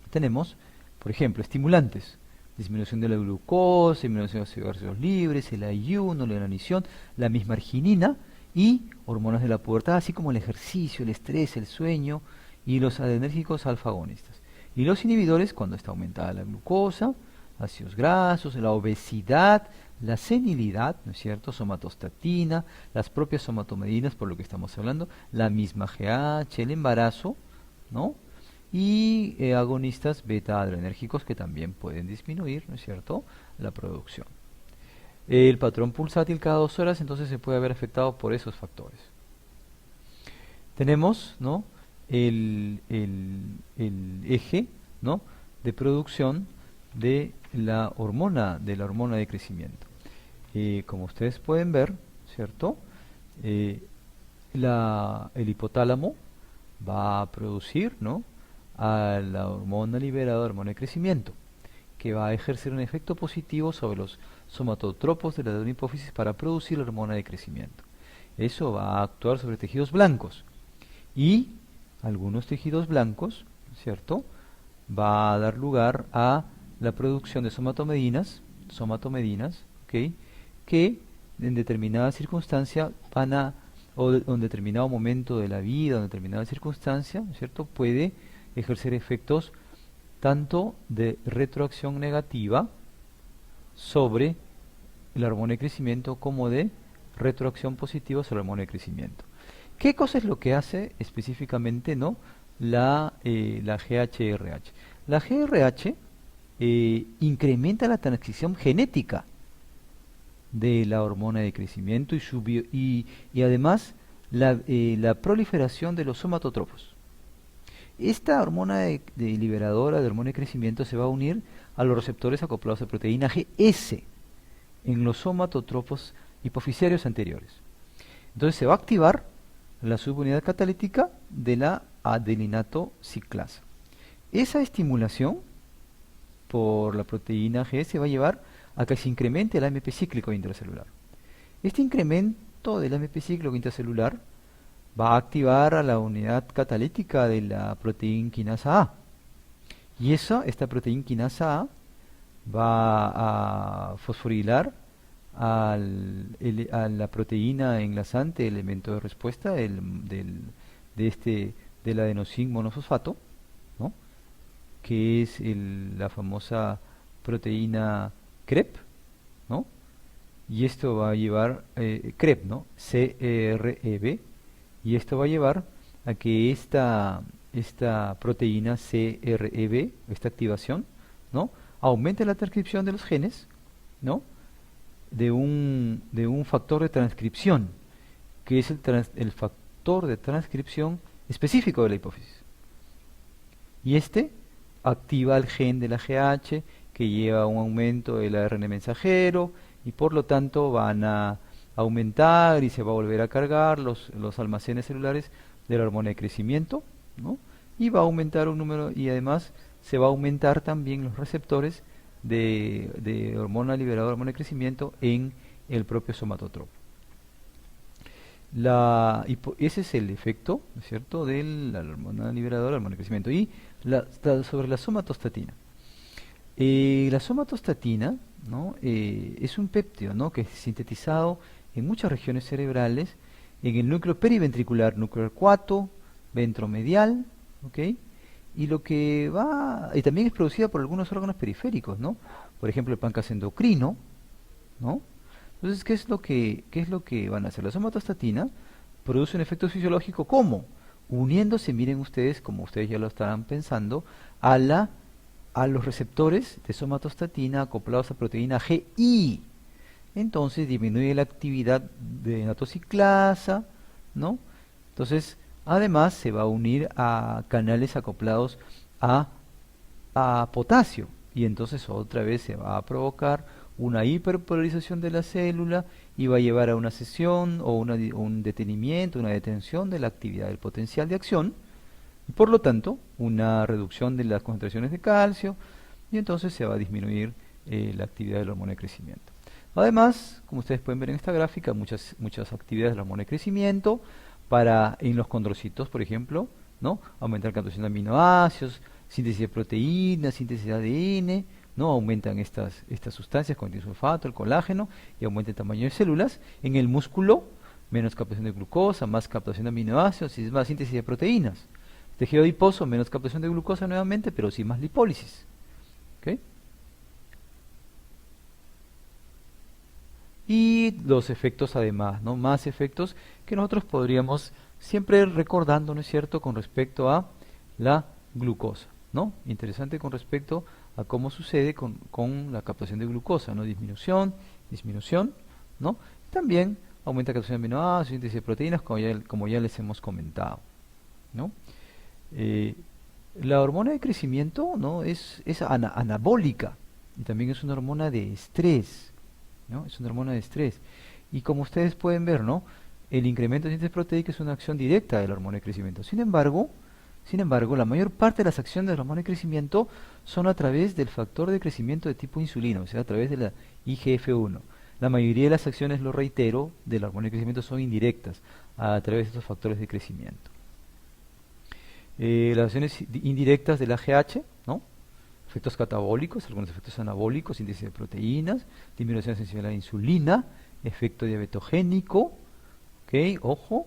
Tenemos, por ejemplo, estimulantes, disminución de la glucosa, disminución de los ácidos libres, el ayuno, la inanición, la misma arginina y hormonas de la pubertad, así como el ejercicio, el estrés, el sueño y los adrenérgicos alfa-agonistas. Y los inhibidores, cuando está aumentada la glucosa, ácidos grasos, la obesidad, la senilidad, ¿no es cierto? Somatostatina, las propias somatomedinas, por lo que estamos hablando, la misma GH, el embarazo, ¿no? Y agonistas beta-adrenérgicos que también pueden disminuir, ¿no es cierto?, la producción. El patrón pulsátil cada 2 horas entonces se puede ver afectado por esos factores. Tenemos, ¿no?, el eje, ¿no?, de producción de la hormona de crecimiento. Como ustedes pueden ver, ¿cierto? El hipotálamo va a producir, ¿no?, a la hormona liberada, hormona de crecimiento, que va a ejercer un efecto positivo sobre los somatotropos de la hipófisis para producir la hormona de crecimiento. Eso va a actuar sobre tejidos blancos y algunos tejidos blancos, ¿cierto?, va a dar lugar a la producción de somatomedinas, ¿ok?, que en determinada circunstancia van a, o en determinado momento de la vida, o en determinada circunstancia, ¿cierto?, puede ejercer efectos tanto de retroacción negativa sobre la hormona de crecimiento como de retroacción positiva sobre la hormona de crecimiento. ¿Qué cosa es lo que hace específicamente, ¿no?, la GHRH? La GRH incrementa la transcripción genética de la hormona de crecimiento y además la proliferación de los somatotropos. Esta hormona liberadora de hormona de crecimiento se va a unir a los receptores acoplados a proteína GS en los somatotropos hipofisiarios anteriores. Entonces se va a activar la subunidad catalítica de la adelinato ciclasa. Esa estimulación por la proteína GS va a llevar a que se incremente el AMP cíclico intracelular. Este incremento del AMP cíclico intracelular va a activar a la unidad catalítica de la proteína quinasa A. Y esta proteína quinasa A va a fosforilar a la proteína enlazante, elemento de respuesta del adenosín monofosfato, ¿no?, que es la famosa proteína CREP, ¿no? Y esto va a llevar, CREP, ¿no?, CREB, y esto va a llevar a que esta proteína CREB, esta activación, ¿no?, aumente la transcripción de los genes, ¿no?, de un factor de transcripción que es el factor de transcripción específico de la hipófisis. Y este activa el gen de la GH que lleva a un aumento del ARN mensajero y por lo tanto van a aumentar y se va a volver a cargar los almacenes celulares de la hormona de crecimiento, ¿no? Y va a aumentar un número y además se va a aumentar también los receptores de hormona liberadora, hormona de crecimiento en el propio somatotropo. Ese es el efecto, ¿no es cierto?, de la hormona liberadora, hormona de crecimiento. Y sobre la somatostatina. La somatostatina, ¿no?, es un péptido, ¿no?, que es sintetizado en muchas regiones cerebrales, en el núcleo periventricular, núcleo arcuato, ventromedial, ¿ok? Y y también es producida por algunos órganos periféricos, ¿no? Por ejemplo, el páncreas endocrino, ¿no? Entonces, ¿qué es lo que van a hacer? La somatostatina produce un efecto fisiológico, ¿cómo? Uniéndose, miren ustedes, como ustedes ya lo estarán pensando, a los receptores de somatostatina acoplados a proteína GI. Entonces disminuye la actividad de natociclasa, ¿no? Entonces, además se va a unir a canales acoplados a potasio y entonces otra vez se va a provocar una hiperpolarización de la célula y va a llevar a una cesión o un detenimiento, una detención de la actividad del potencial de acción y por lo tanto una reducción de las concentraciones de calcio y entonces se va a disminuir la actividad del hormona de crecimiento. Además, como ustedes pueden ver en esta gráfica, muchas actividades de la hormona de crecimiento en los condrocitos, por ejemplo, ¿no? Aumentar captación de aminoácidos, síntesis de proteínas, síntesis de ADN, ¿no? Aumentan estas sustancias con el sulfato, el colágeno, y aumenta el tamaño de células. En el músculo, menos captación de glucosa, más captación de aminoácidos y más síntesis de proteínas. Tejido adiposo, menos captación de glucosa nuevamente, pero sí más lipólisis. ¿Okay? Y los efectos además, ¿no? Más efectos que nosotros podríamos siempre recordando, ¿no es cierto?, con respecto a la glucosa, ¿no? Interesante con respecto a cómo sucede con la captación de glucosa, ¿no? Disminución, ¿no? También aumenta la captación de aminoácidos, síntesis de proteínas, como ya les hemos comentado, ¿no? La hormona de crecimiento, ¿no?, es anabólica y también es una hormona de estrés, ¿no? Es una hormona de estrés. Y como ustedes pueden ver, ¿no?, el incremento de síntesis proteica es una acción directa de la hormona de crecimiento. Sin embargo, la mayor parte de las acciones de la hormona de crecimiento son a través del factor de crecimiento de tipo insulina, o sea, a través de la IGF-1. La mayoría de las acciones, lo reitero, de la hormona de crecimiento son indirectas, a través de estos factores de crecimiento. Las acciones indirectas de la GH, ¿no?, efectos catabólicos, algunos efectos anabólicos, síntesis de proteínas, disminución sensible a la insulina, efecto diabetogénico, ¿ok? Ojo,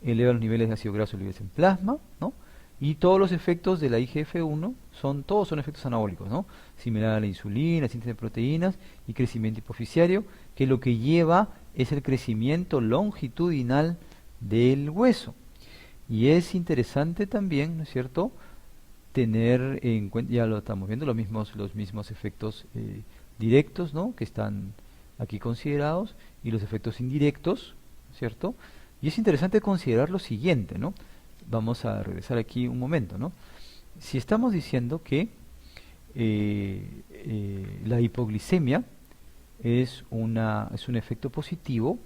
eleva los niveles de ácido graso libres en plasma, ¿no? Y todos los efectos de la IGF-1 todos son efectos anabólicos, ¿no? Similar a la insulina, síntesis de proteínas y crecimiento hipofisiario, que lo que lleva es el crecimiento longitudinal del hueso. Y es interesante también, ¿no es cierto?, tener en cuenta, ya lo estamos viendo, los mismos efectos directos, ¿no?, que están aquí considerados, y los efectos indirectos, ¿cierto? Y es interesante considerar lo siguiente, ¿no? Vamos a regresar aquí un momento, ¿no? Si estamos diciendo que la hipoglicemia es un efecto positivo,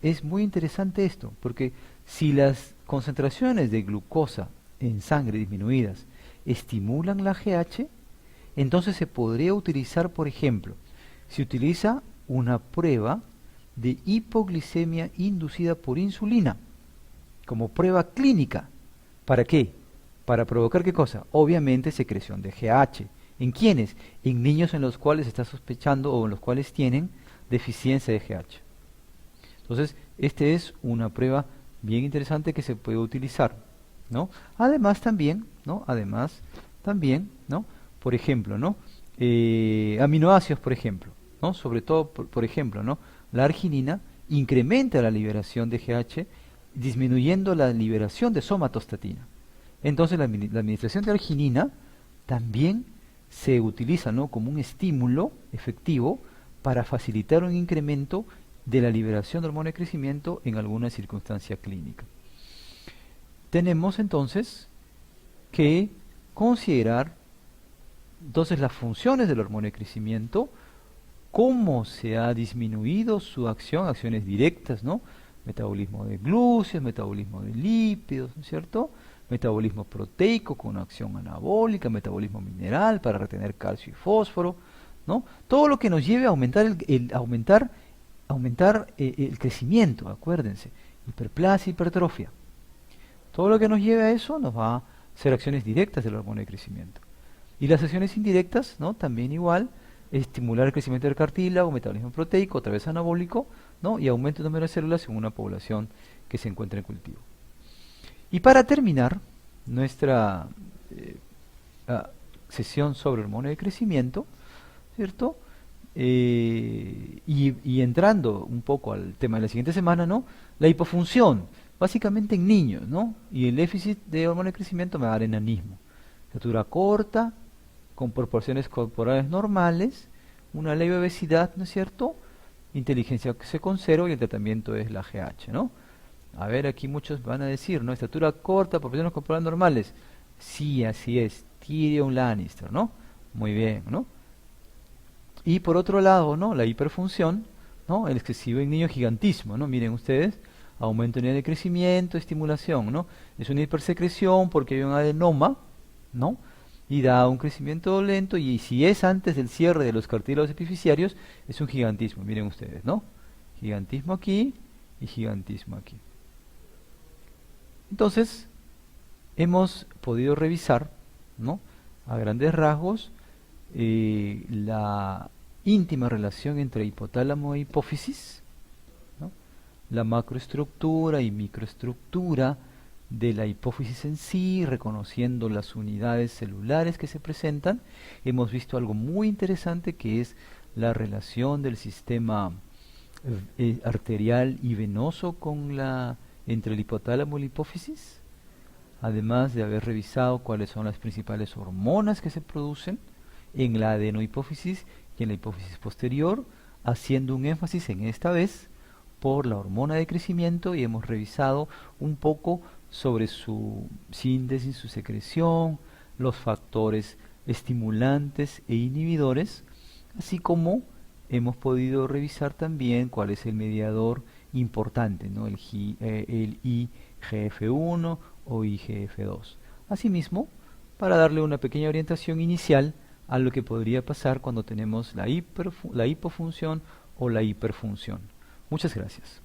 es muy interesante esto, porque si las concentraciones de glucosa en sangre disminuidas estimulan la GH, entonces se podría utilizar, por ejemplo, se utiliza una prueba de hipoglicemia inducida por insulina como prueba clínica. ¿Para qué? Para provocar ¿qué cosa? Obviamente secreción de GH. ¿En quiénes? En niños en los cuales se está sospechando o en los cuales tienen deficiencia de GH. Entonces, esta es una prueba bien interesante que se puede utilizar, ¿no? Además también, ¿no? Por ejemplo, ¿no?, aminoácidos, por ejemplo, ¿no? Sobre todo, por ejemplo, ¿no?, la arginina incrementa la liberación de GH, disminuyendo la liberación de somatostatina. Entonces, la administración de arginina también se utiliza, ¿no?, como un estímulo efectivo para facilitar un incremento de la liberación de hormona de crecimiento en alguna circunstancia clínica. Tenemos entonces que considerar entonces las funciones de la hormona de crecimiento, cómo se ha disminuido su acción, acciones directas, ¿no? Metabolismo de glúcidos, metabolismo de lípidos, ¿no es cierto? Metabolismo proteico con acción anabólica, metabolismo mineral para retener calcio y fósforo, ¿no? Todo lo que nos lleve a aumentar el crecimiento, acuérdense, hiperplasia, hipertrofia. Todo lo que nos lleve a eso nos va a hacer acciones directas de la hormona de crecimiento. Y las acciones indirectas, ¿no? También igual, estimular el crecimiento del cartílago, metabolismo proteico, otra vez anabólico, ¿no? Y aumento del número de células en una población que se encuentra en cultivo. Y para terminar nuestra sesión sobre hormona de crecimiento, ¿cierto? Y entrando un poco al tema de la siguiente semana, ¿no? La hipofunción, básicamente en niños, ¿no? Y el déficit de hormona de crecimiento me va a dar enanismo. Estatura corta, con proporciones corporales normales, una leve obesidad, ¿no es cierto? Inteligencia que se conserva y el tratamiento es la GH, ¿no? A ver, aquí muchos van a decir, ¿no? Estatura corta, proporciones corporales normales. Sí, así es, Tyrion Lannister, ¿no? Muy bien, ¿no? Y por otro lado, ¿no? La hiperfunción, ¿no? El excesivo en niños gigantismo, ¿no? Miren ustedes, aumento de unidad de crecimiento, estimulación, ¿no? Es una hipersecreción porque hay un adenoma, ¿no? Y da un crecimiento lento, y si es antes del cierre de los cartílagos epifisiarios, es un gigantismo, miren ustedes, ¿no? Gigantismo aquí y gigantismo aquí. Entonces, hemos podido revisar, ¿no? A grandes rasgos, la íntima relación entre hipotálamo e hipófisis, ¿no? La macroestructura y microestructura de la hipófisis en sí, reconociendo las unidades celulares que se presentan. Hemos visto algo muy interesante, que es la relación del sistema arterial y venoso entre el hipotálamo y la hipófisis, además de haber revisado cuáles son las principales hormonas que se producen en la adenohipófisis y en la hipófisis posterior, haciendo un énfasis en esta vez por la hormona de crecimiento, y hemos revisado un poco sobre su síntesis, su secreción, los factores estimulantes e inhibidores, así como hemos podido revisar también cuál es el mediador importante, ¿no? El IGF-1 o IGF-2. Asimismo, para darle una pequeña orientación inicial a lo que podría pasar cuando tenemos la hipofunción o la hiperfunción. Muchas gracias.